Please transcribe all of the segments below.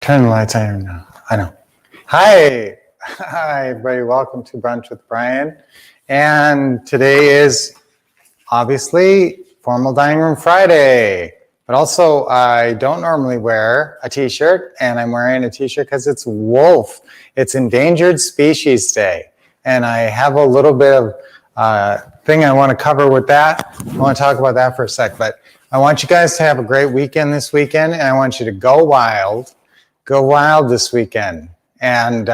Turn the lights on now. I know. Hi, everybody. Welcome to Brunch with Brian. And today is obviously Formal Dining Room Friday. But also, I don't normally wear a t-shirt, and I'm wearing a t-shirt because it's Wolff. It's Endangered Species Day. And I have a little bit of thing I want to cover with that. I want to talk about that for a sec. But I want you guys to have a great weekend this weekend, and I want you to go wild. Go wild this weekend. And,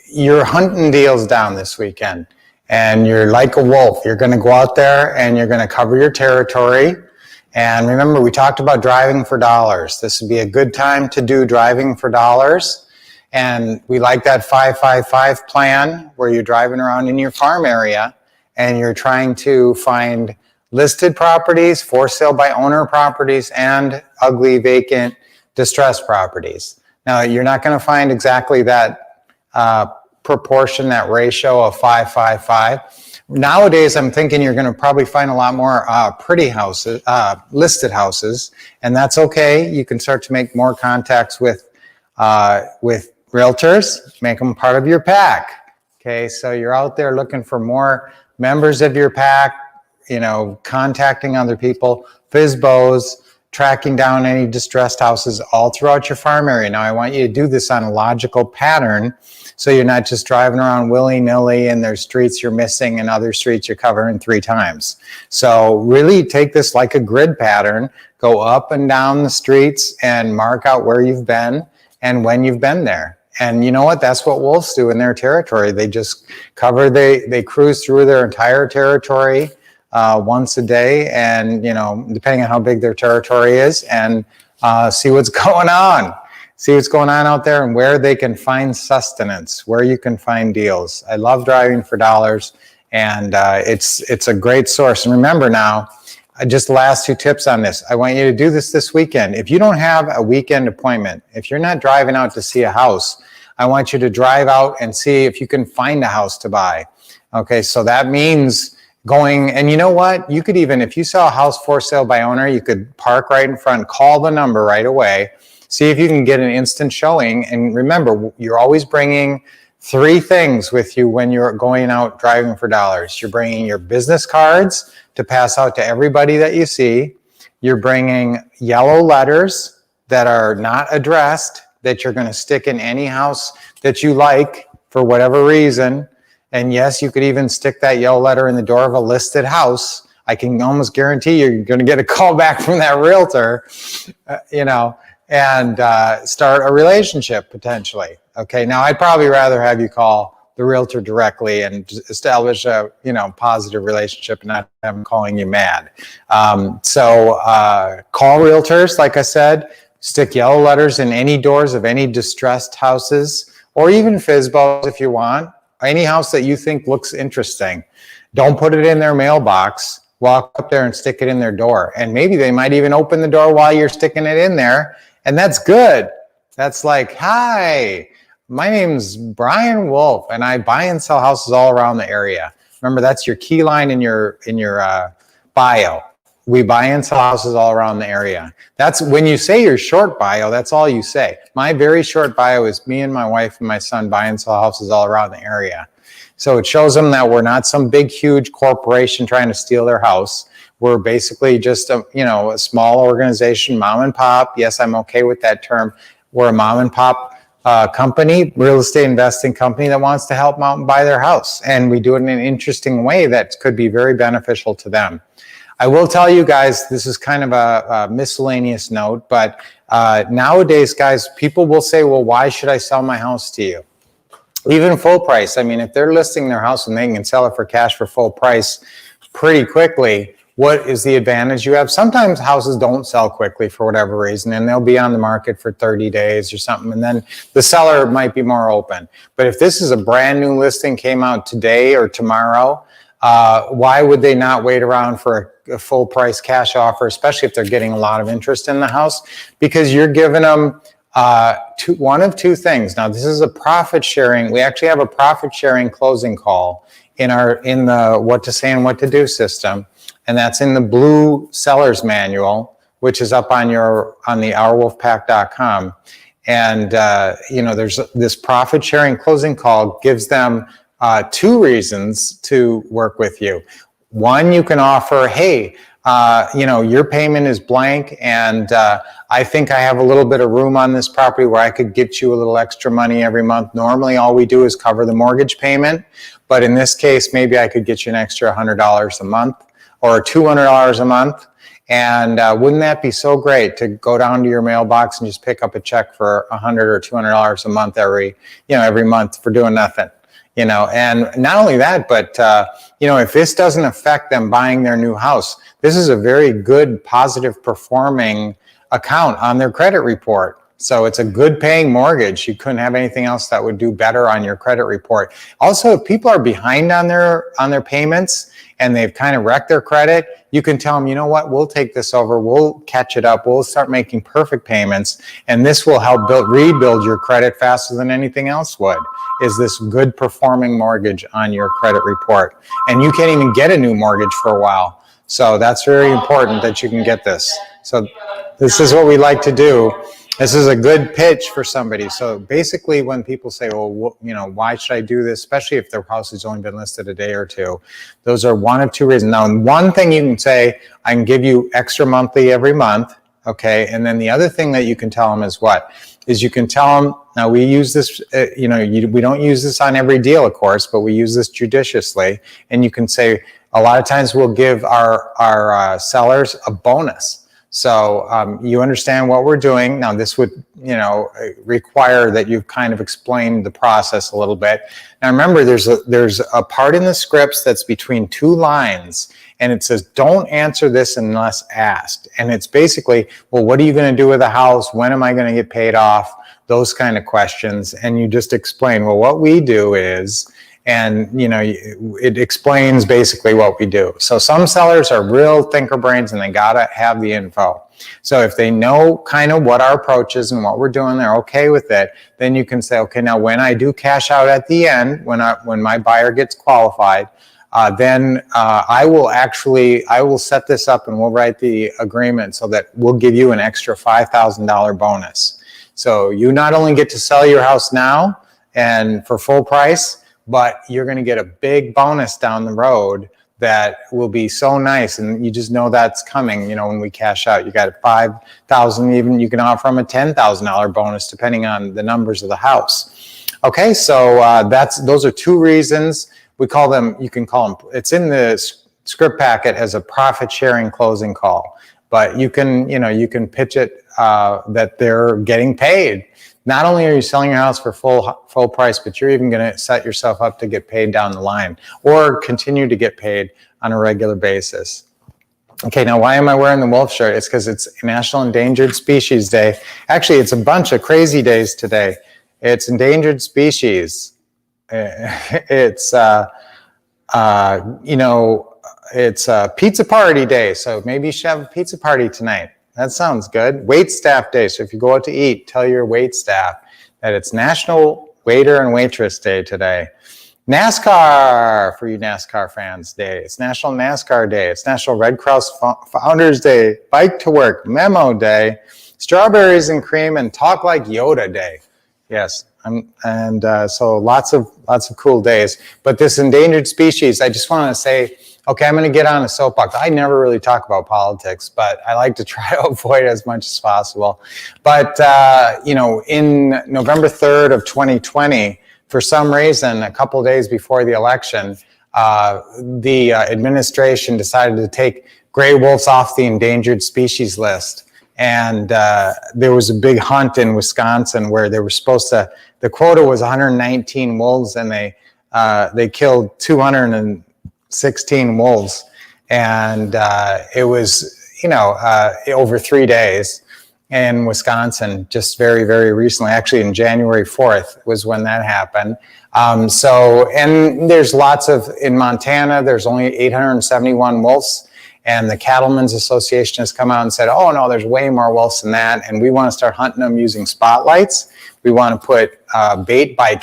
you're hunting deals down this weekend. And you're like a wolf. You're going to go out there and you're going to cover your territory. And remember, we talked about driving for dollars. This would be a good time to do driving for dollars. And we like that 5-5-5 plan where you're driving around in your farm area and you're trying to find listed properties, for sale by owner properties, and ugly, vacant, distressed properties. Now, you're not going to find exactly that proportion, that ratio of 5-5-5. Nowadays, I'm thinking you're going to probably find a lot more pretty houses, listed houses, and that's okay. You can start to make more contacts with realtors, make them part of your pack. Okay, so you're out there looking for more members of your pack, contacting other people, FSBOs, tracking down any distressed houses all throughout your farm area. Now, I want you to do this on a logical pattern so you're not just driving around willy-nilly and there's streets you're missing and other streets you're covering 3 times. So really take this like a grid pattern, go up and down the streets and mark out where you've been and when you've been there. And you know what? That's what wolves do in their territory. They just they cruise through their entire territory once a day, and depending on how big their territory is, and see what's going on out there and where they can find sustenance, where you can find deals. I love driving for dollars, and it's a great source. And remember now, just the last 2 tips on this. I want you to do this weekend. If you don't have a weekend appointment, if you're not driving out to see a house, I want you to drive out and see if you can find a house to buy. Okay, so that means going, and you know what? You could even, if you saw a house for sale by owner, you could park right in front, call the number right away, see if you can get an instant showing. And remember, you're always bringing 3 things with you when you're going out driving for dollars. You're bringing your business cards to pass out to everybody that you see. You're bringing yellow letters that are not addressed that you're going to stick in any house that you like for whatever reason. And yes, you could even stick that yellow letter in the door of a listed house. I can almost guarantee you're going to get a call back from that realtor, and start a relationship potentially. Okay, now I'd probably rather have you call the realtor directly and establish a positive relationship and not have them calling you mad. So call realtors, like I said, stick yellow letters in any doors of any distressed houses, or even FSBOs if you want. Any house that you think looks interesting. Don't put it in their mailbox. Walk up there and stick it in their door. And maybe they might even open the door while you're sticking it in there. And that's good. That's like, hi, my name's Brian Wolff, and I buy and sell houses all around the area. Remember, that's your key line in your bio. We buy and sell houses all around the area. That's when you say your short bio, that's all you say. My very short bio is me and my wife and my son buy and sell houses all around the area. So it shows them that we're not some big, huge corporation trying to steal their house. We're basically just a small organization, mom and pop. Yes, I'm okay with that term. We're a mom and pop company, real estate investing company that wants to help them out and buy their house. And we do it in an interesting way that could be very beneficial to them. I will tell you guys, this is kind of a miscellaneous note, but nowadays, guys, people will say, well, why should I sell my house to you? Even full price. I mean, if they're listing their house and they can sell it for cash for full price pretty quickly, what is the advantage you have? Sometimes houses don't sell quickly for whatever reason, and they'll be on the market for 30 days or something, and then the seller might be more open. But if this is a brand new listing, came out today or tomorrow, why would they not wait around for a full price cash offer, especially if they're getting a lot of interest in the house? Because you're giving them one of 2 things. Now, this is a profit sharing. We actually have a profit sharing closing call in the what to say and what to do system. And that's in the blue seller's manual which is up on the ourwolfpack.com. And, there's this profit sharing closing call gives them 2 reasons to work with you. One, you can offer, hey, your payment is blank, and I think I have a little bit of room on this property where I could get you a little extra money every month. Normally, all we do is cover the mortgage payment, but in this case, maybe I could get you an extra $100 a month or $200 a month. And wouldn't that be so great to go down to your mailbox and just pick up a check for $100 or $200 a month every month for doing nothing? And not only that, but if this doesn't affect them buying their new house, this is a very good, positive performing account on their credit report. So it's a good paying mortgage. You couldn't have anything else that would do better on your credit report. Also, if people are behind on their payments and they've kind of wrecked their credit, you can tell them, you know what, we'll take this over, we'll catch it up, we'll start making perfect payments, and this will help rebuild your credit faster than anything else would, is this good performing mortgage on your credit report. And you can't even get a new mortgage for a while. So that's very important that you can get this. So this is what we like to do. This is a good pitch for somebody. So basically when people say, well, why should I do this? Especially if their house has only been listed a day or two. Those are one of 2 reasons. Now, one thing you can say, I can give you extra monthly every month. Okay. And then the other thing that you can tell them is what? Is you can tell them, now we use this, we don't use this on every deal, of course, but we use this judiciously. And you can say, a lot of times we'll give our sellers a bonus. So you understand what we're doing. Now this would, require that you've kind of explained the process a little bit. Now remember, there's a part in the scripts that's between 2 lines, and it says, don't answer this unless asked. And it's basically, well, what are you going to do with the house? When am I going to get paid off? Those kind of questions. And you just explain, well, what we do is, and it explains basically what we do. So some sellers are real thinker brains and they gotta have the info. So if they know kind of what our approach is and what we're doing, they're okay with it, then you can say, okay, now when I do cash out at the end, when my buyer gets qualified, then I will set this up and we'll write the agreement so that we'll give you an extra $5,000 bonus. So you not only get to sell your house now and for full price, but you're going to get a big bonus down the road that will be so nice, and you just know that's coming. When we cash out, you got $5,000. Even you can offer them a $10,000 bonus depending on the numbers of the house. Okay, so those are 2 reasons. We call them. You can call them. It's in the script packet as a profit sharing closing call, but you can pitch it that they're getting paid. Not only are you selling your house for full price, but you're even going to set yourself up to get paid down the line or continue to get paid on a regular basis. Okay, now why am I wearing the Wolff shirt? It's because it's National Endangered Species Day. Actually, it's a bunch of crazy days today. It's endangered species. It's pizza party day. So maybe you should have a pizza party tonight. That sounds good. Wait staff day. So if you go out to eat, tell your wait staff that it's National Waiter and Waitress Day today. NASCAR, for you NASCAR fans, day. It's National NASCAR Day. It's National Red Cross Founders Day. Bike to Work Memo Day. Strawberries and Cream and Talk Like Yoda Day. Yes. So lots of cool days. But this endangered species, I just want to say, okay, I'm going to get on a soapbox. I never really talk about politics, but I like to try to avoid it as much as possible. But, in November 3rd of 2020, for some reason, a couple of days before the election, the administration decided to take gray wolves off the endangered species list. And there was a big hunt in Wisconsin where they were the quota was 119 wolves, and they killed 216 wolves. And it was, over 3 days in Wisconsin, just very, very recently. Actually, in January 4th was when that happened. And there's in Montana, there's only 871 wolves. And the Cattlemen's Association has come out and said, oh, no, there's way more wolves than that. And we want to start hunting them using spotlights. We want to put bait by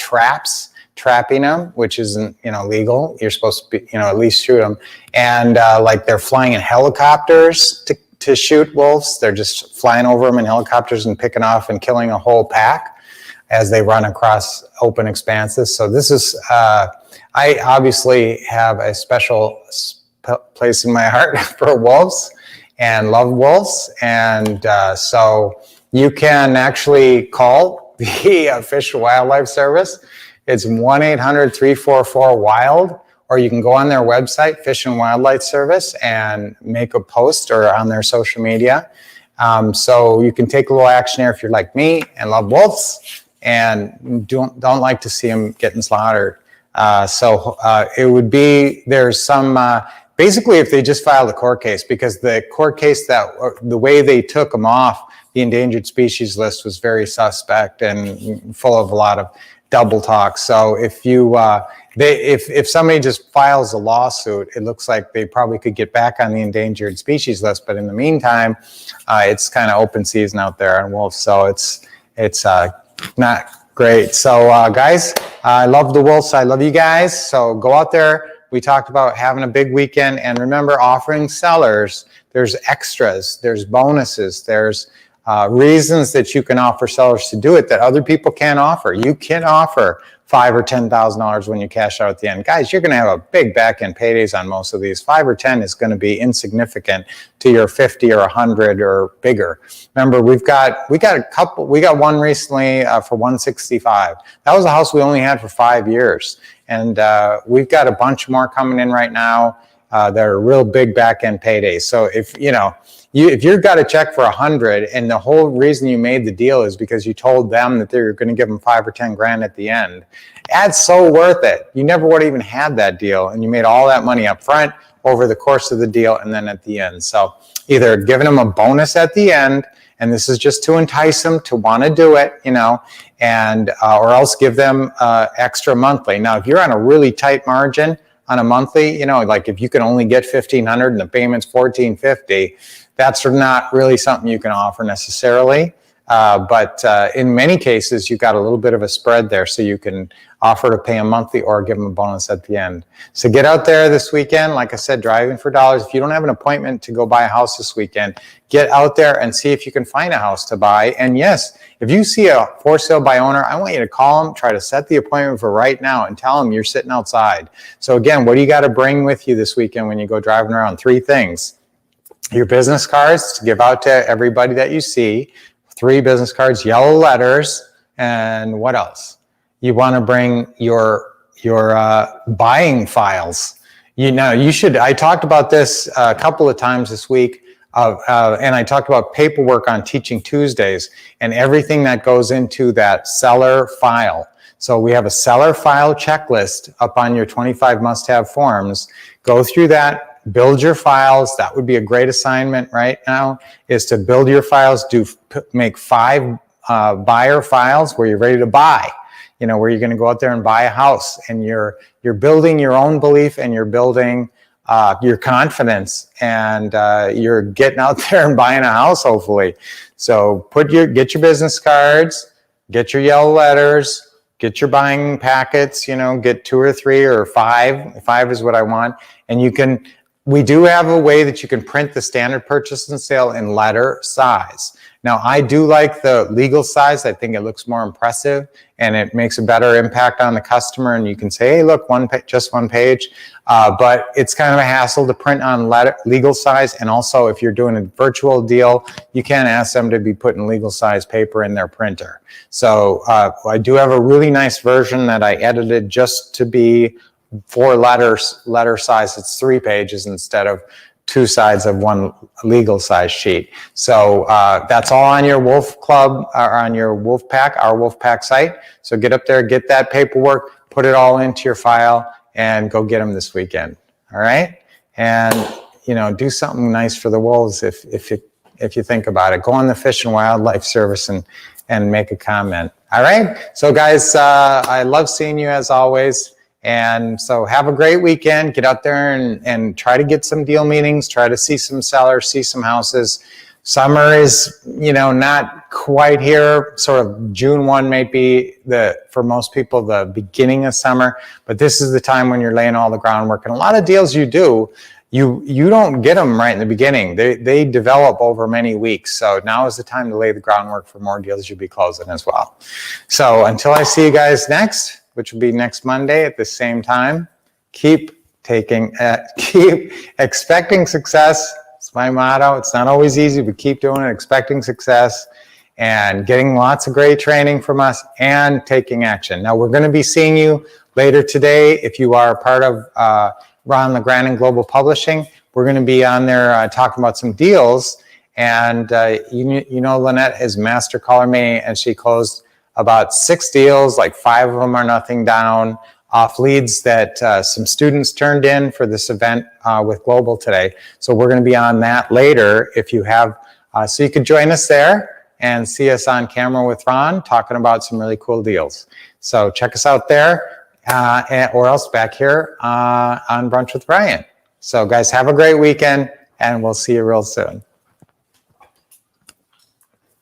trapping them, which isn't, legal. You're supposed to be, at least shoot them. And they're flying in helicopters to to shoot wolves. They're just flying over them in helicopters and picking off and killing a whole pack as they run across open expanses. So this is, I obviously have a special place in my heart for wolves and love wolves. And so you can actually call the Fish and Wildlife Service. It's 1-800-344-WILD, or you can go on their website, Fish and Wildlife Service, and make a post or on their social media. So you can take a little action here if you're like me and love wolves and don't like to see them getting slaughtered. It would be, there's some, basically if they just filed a court case, because the court case the way they took them off the endangered species list was very suspect and full of a lot of double talk. So if you, if somebody just files a lawsuit, it looks like they probably could get back on the endangered species list. But in the meantime, it's kind of open season out there on wolves. So it's not great. So guys, I love the wolves. I love you guys. So go out there. We talked about having a big weekend, and remember, offering sellers, there's extras, there's bonuses, there's reasons that you can offer sellers to do it that other people can't offer. You can offer $5,000 or $10,000 when you cash out at the end. Guys, you're going to have a big back-end paydays on most of these. 5 or 10 is going to be insignificant to your 50 or 100 or bigger. Remember, we got one recently for 165. That was a house we only had for 5 years. And we've got a bunch more coming in right now that are real big back-end paydays. So if you've got a check for 100 and the whole reason you made the deal is because you told them that they're going to give them 5 or 10 grand at the end, that's so worth it. You never would have even had that deal, and you made all that money up front over the course of the deal and then at the end. So either giving them a bonus at the end, and this is just to entice them to want to do it, and or else give them extra monthly. Now, if you're on a really tight margin on a monthly, like if you can only get $1,500 and the payment's $1,450, that's not really something you can offer necessarily. But in many cases, you've got a little bit of a spread there, so you can offer to pay a monthly or give them a bonus at the end. So get out there this weekend. Like I said, driving for dollars. If you don't have an appointment to go buy a house this weekend, get out there and see if you can find a house to buy. And yes, if you see a for sale by owner, I want you to call them, try to set the appointment for right now, and tell them you're sitting outside. So again, what do you got to bring with you this weekend when you go driving around? 3 things. Your business cards to give out to everybody that you see. 3 business cards, yellow letters, and what else? You want to bring your buying files. You should. I talked about this a couple of times this week, and I talked about paperwork on Teaching Tuesdays and everything that goes into that seller file. So we have a seller file checklist up on your 25 must-have forms. Go through that. Build your files. That would be a great assignment right now, is to build your files. Make 5 buyer files where you're ready to buy, where you're going to go out there and buy a house, and you're building your own belief, and you're building your confidence, and you're getting out there and buying a house, hopefully. So get your business cards, get your yellow letters, get your buying packets, get 2 or 3 or 5. 5 is what I want. And we do have a way that you can print the standard purchase and sale in letter size. Now, I do like the legal size. I think it looks more impressive, and it makes a better impact on the customer. And you can say, hey, look, just one page. But it's kind of a hassle to print on legal size. And also, if you're doing a virtual deal, you can't ask them to be putting legal size paper in their printer. So I do have a really nice version that I edited just to be 4 letter size. It's 3 pages instead of 2 sides of one legal size sheet. So that's all on your Wolff Club, or on your Wolff Pack, our Wolff Pack site. So get up there, get that paperwork, put it all into your file, and go get them this weekend. All right, and do something nice for the wolves if you think about it. Go on the Fish and Wildlife Service and make a comment. All right, so guys, I love seeing you as always. And so have a great weekend. Get out there and try to get some deal meetings, try to see some sellers, see some houses. Summer is, not quite here. Sort of June 1 may be for most people, the beginning of summer, but this is the time when you're laying all the groundwork. And a lot of deals you do, you don't get them right in the beginning. They develop over many weeks. So now is the time to lay the groundwork for more deals you'll be closing as well. So until I see you guys next, which will be next Monday at the same time, keep expecting success. It's my motto. It's not always easy, but keep doing it, expecting success and getting lots of great training from us and taking action. Now, we're going to be seeing you later today. If you are a part of Ron LeGrand and Global Publishing, we're going to be on there talking about some deals. And you know, Lynette is master caller me, and she closed about 6 deals, like 5 of them are nothing down, off leads that some students turned in for this event with Global today. So we're going to be on that later if you have, so you could join us there and see us on camera with Ron talking about some really cool deals. So check us out there or else back here on Brunch with Brian. So guys, have a great weekend and we'll see you real soon.